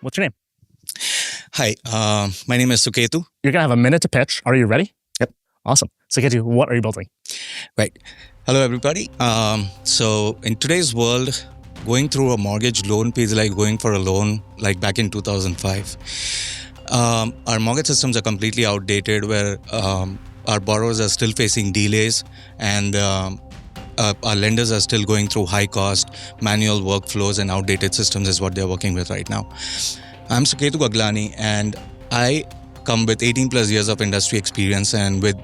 What's your name? Hi, my name is Suketu. You're going to have a minute to pitch. Are you ready? Yep. Awesome. Suketu, what are you building? Right. Hello, everybody. So in today's world, going through a mortgage loan feels like going for a loan like back in 2005. Our mortgage systems are completely outdated where our borrowers are still facing delays and our lenders are still going through high cost manual workflows and outdated systems is what they're working with right now. I'm Suketu Gaglani and I come with 18 plus years of industry experience, and with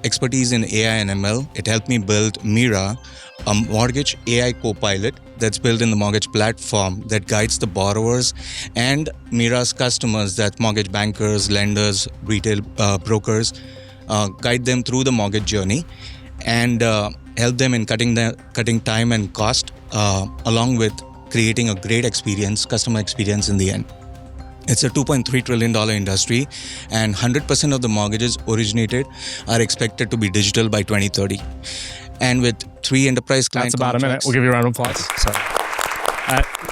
expertise in AI and ML, it helped me build Mira, a mortgage AI co-pilot that's built in the mortgage platform that guides the borrowers and Mira's customers, that mortgage bankers, lenders, retail brokers, guide them through the mortgage journey and help them in cutting time and cost, along with creating a great experience, customer experience in the end. It's a $2.3 trillion industry, and 100% of the mortgages originated are expected to be digital by 2030. And with 3 enterprise client That's about a minute. We'll give you a round of applause. So,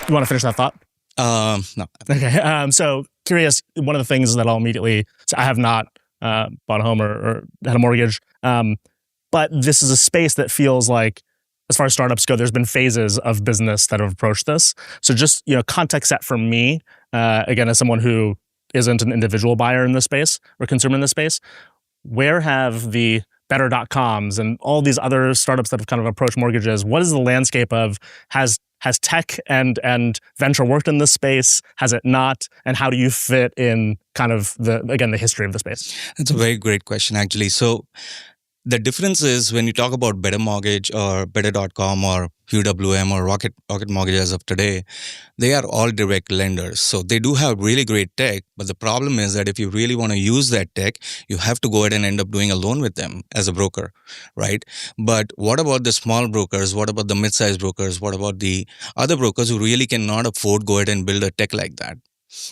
you want to finish that thought? No. Okay. So curious, one of the things that I'll immediately, so I have not bought a home or had a mortgage, but this is a space that feels like, as far as startups go, there's been phases of business that have approached this. So just, context set for me, again, as someone who isn't an individual buyer in this space or consumer in this space, where have the better.coms and all these other startups that have kind of approached mortgages, what is the landscape of, has tech and venture worked in this space? Has it not? And how do you fit in kind of the history of the space? That's a very great question, actually. So the difference is when you talk about Better Mortgage or Better.com or UWM or Rocket Mortgage as of today, they are all direct lenders. So they do have really great tech, but the problem is that if you really want to use that tech, you have to go ahead and end up doing a loan with them as a broker, right? But what about the small brokers? What about the mid-sized brokers? What about the other brokers who really cannot afford go ahead and build a tech like that?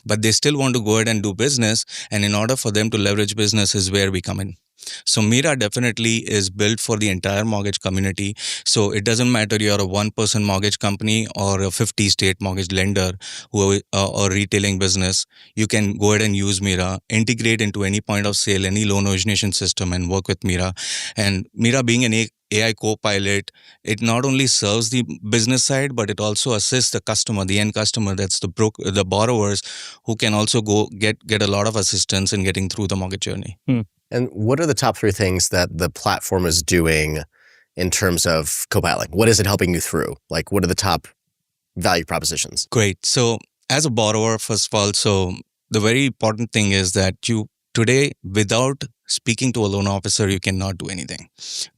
But they still want to go ahead and do business, and in order for them to leverage business is where we come in. So Mira definitely is built for the entire mortgage community. So it doesn't matter you're a one-person mortgage company or a 50-state mortgage lender or retailing business. You can go ahead and use Mira, integrate into any point of sale, any loan origination system, and work with Mira. And Mira being an AI co-pilot, it not only serves the business side, but it also assists the customer, the end customer, that's the borrowers, who can also go get a lot of assistance in getting through the mortgage journey. And what are the top 3 things that the platform is doing in terms of co-piloting? What is it helping you through? Like, what are the top value propositions? Great. So as a borrower, first of all, so the very important thing is that you today, without speaking to a loan officer, you cannot do anything.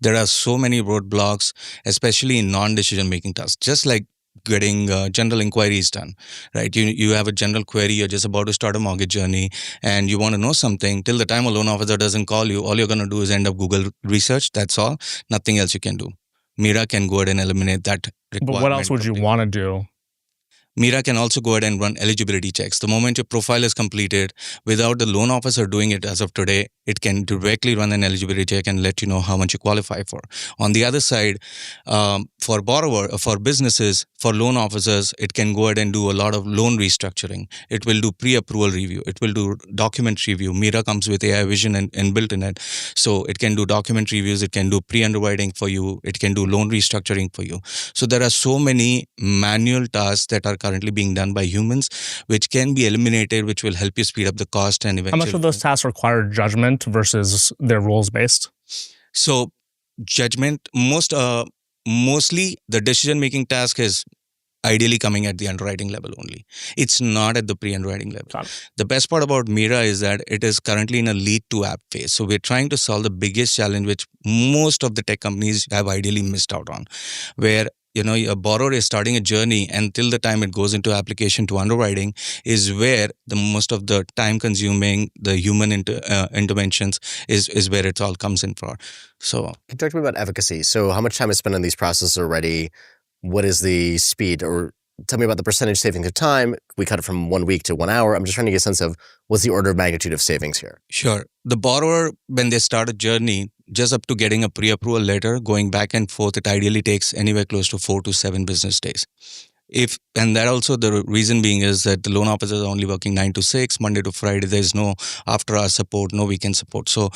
There are so many roadblocks, especially in non-decision making tasks, just like getting general inquiries done, right? You have a general query, you're just about to start a mortgage journey and you want to know something. Till the time a loan officer doesn't call you, all you're going to do is end up Google research. That's all. Nothing else you can do. Mira can go ahead and eliminate that requirement. But what else would you want to do? Mira can also go ahead and run eligibility checks. The moment your profile is completed, without the loan officer doing it as of today, it can directly run an eligibility check and let you know how much you qualify for. On the other side, for businesses, for loan officers, it can go ahead and do a lot of loan restructuring. It will do pre-approval review. It will do document review. Mira comes with AI vision and built in it. So it can do document reviews. It can do pre-underwriting for you. It can do loan restructuring for you. So there are so many manual tasks that are currently being done by humans, which can be eliminated, which will help you speed up the cost and eventually. How much of those tasks require judgment versus they're rules-based? So judgment, mostly the decision-making task is ideally coming at the underwriting level only. It's not at the pre-underwriting level. The best part about Mira is that it is currently in a lead to app phase. So we're trying to solve the biggest challenge which most of the tech companies have ideally missed out on, where a borrower is starting a journey until the time it goes into application to underwriting is where the most of the time consuming, the human interventions is where it all comes in for. So can you talk to me about efficacy? So how much time is spent on these processes already? What is the speed? Or tell me about the percentage savings of time. We cut it from 1 week to 1 hour. I'm just trying to get a sense of what's the order of magnitude of savings here. Sure. The borrower, when they start a journey, just up to getting a pre-approval letter, going back and forth, it ideally takes anywhere close to 4 to 7 business days. And that also the reason being is that the loan officers are only working 9 to 6, Monday to Friday. There's no after-hours support, no weekend support. So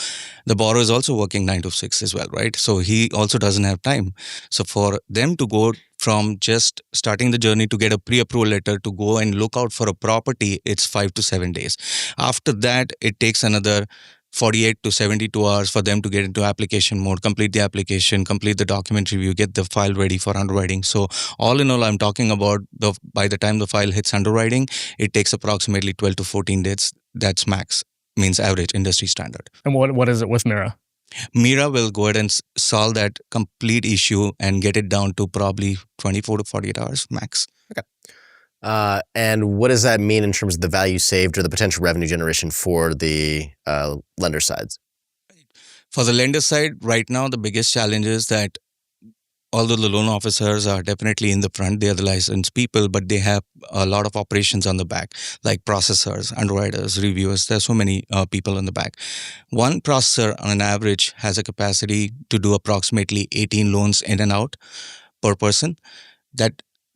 the borrower is also working 9 to 6 as well, right? So he also doesn't have time. So for them to go from just starting the journey to get a pre-approval letter to go and look out for a property, it's 5 to 7 days. After that, it takes another 48 to 72 hours for them to get into application mode, complete the application, complete the document review, get the file ready for underwriting. So all in all, I'm talking about by the time the file hits underwriting, it takes approximately 12 to 14 days. That's max, means average industry standard. And what is it with Mira? Mira will go ahead and solve that complete issue and get it down to probably 24 to 48 hours max. And what does that mean in terms of the value saved or the potential revenue generation for the lender sides? For the lender side, right now, the biggest challenge is that although the loan officers are definitely in the front, they are the licensed people, but they have a lot of operations on the back, like processors, underwriters, reviewers. There's so many people on the back. One processor on an average has a capacity to do approximately 18 loans in and out per person.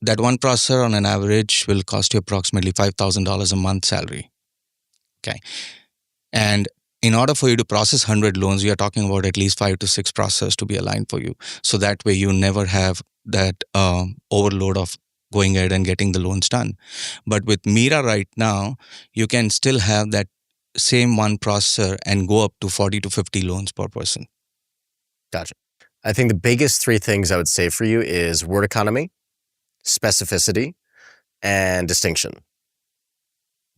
That one processor on an average will cost you approximately $5,000 a month salary. Okay. And in order for you to process 100 loans, you are talking about at least 5 to 6 processors to be aligned for you. So that way you never have that overload of going ahead and getting the loans done. But with Mira right now, you can still have that same one processor and go up to 40 to 50 loans per person. Gotcha. I think the biggest 3 things I would say for you is word economy, specificity, and distinction.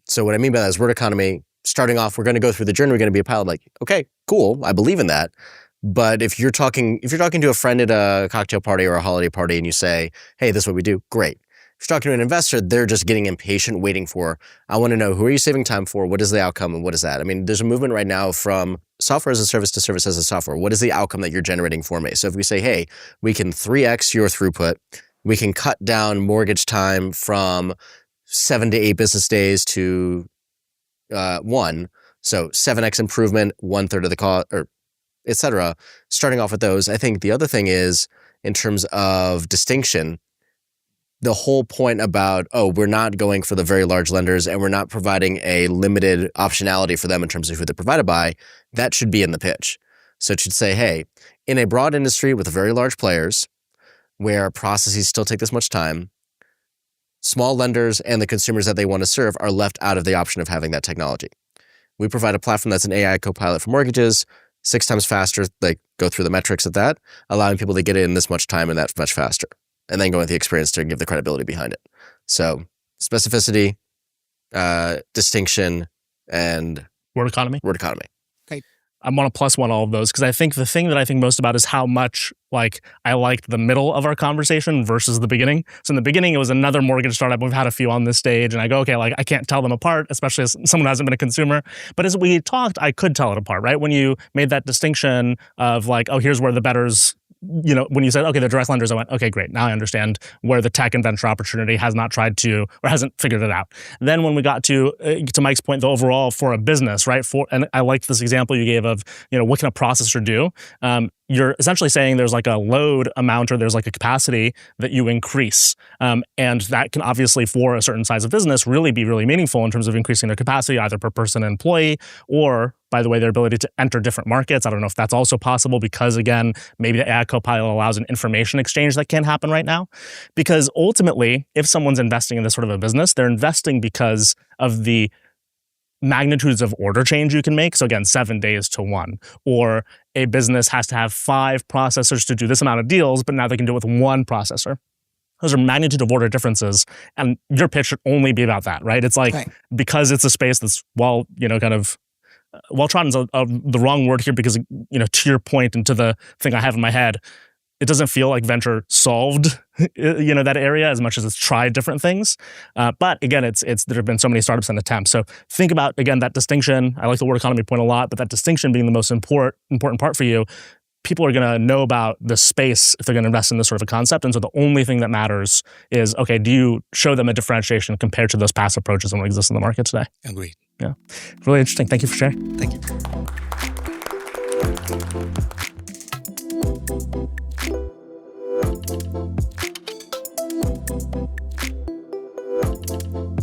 So what I mean by that is word economy, starting off, we're going to go through the journey, we're going to be a pilot, like, okay, cool, I believe in that. But if you're talking to a friend at a cocktail party or a holiday party and you say, hey, this is what we do, great. If you're talking to an investor, they're just getting impatient, waiting for, I want to know, who are you saving time for? What is the outcome? And what is that? I mean, there's a movement right now from software as a service to service as a software. What is the outcome that you're generating for me? So if we say, hey, we can 3x your throughput, we can cut down mortgage time from 7 to 8 business days to 1. So 7x improvement, 1/3 of the cost, or et cetera. Starting off with those, I think the other thing is, in terms of distinction, the whole point about, we're not going for the very large lenders and we're not providing a limited optionality for them in terms of who they're provided by, that should be in the pitch. So it should say, hey, in a broad industry with very large players, where processes still take this much time, small lenders and the consumers that they want to serve are left out of the option of having that technology. We provide a platform that's an AI copilot for mortgages, 6 times faster, like go through the metrics of that, allowing people to get it in this much time and that much faster, and then go with the experience to give the credibility behind it. So specificity, distinction, and Word economy. I want to +1 all of those because I think the thing that I think most about is how much I liked the middle of our conversation versus the beginning. So in the beginning, it was another mortgage startup. We've had a few on this stage and I go, okay, I can't tell them apart, especially as someone who hasn't been a consumer. But as we talked, I could tell it apart, right? When you made that distinction of here's where the betters, when you said, okay, the direct lenders, I went, okay, great. Now I understand where the tech and venture opportunity has not tried to, or hasn't figured it out. Then when we got to Mike's point, the overall for a business, right? And I liked this example you gave of, what can a processor do? You're essentially saying there's a load amount or there's a capacity that you increase. And that can obviously, for a certain size of business, really be really meaningful in terms of increasing their capacity, either per person and employee, or, by the way, their ability to enter different markets. I don't know if that's also possible because, again, maybe the AI copilot allows an information exchange that can't happen right now. Because ultimately, if someone's investing in this sort of a business, they're investing because of the magnitudes of order change you can make. So again, 7 days to 1. Or a business has to have 5 processors to do this amount of deals, but now they can do it with 1 processor. Those are magnitude of order differences. And your pitch should only be about that, right? It's because it's a space that's well-trodden is the wrong word here because, to your point and to the thing I have in my head, it doesn't feel like venture solved, that area as much as it's tried different things. But again, there have been so many startups and attempts. So think about, again, that distinction. I like the word economy point a lot, but that distinction being the most important part for you. People are going to know about the space if they're going to invest in this sort of a concept. And so the only thing that matters is, okay, do you show them a differentiation compared to those past approaches that exist in the market today? Agreed. Yeah. Really interesting. Thank you for sharing. Thank you. Bye.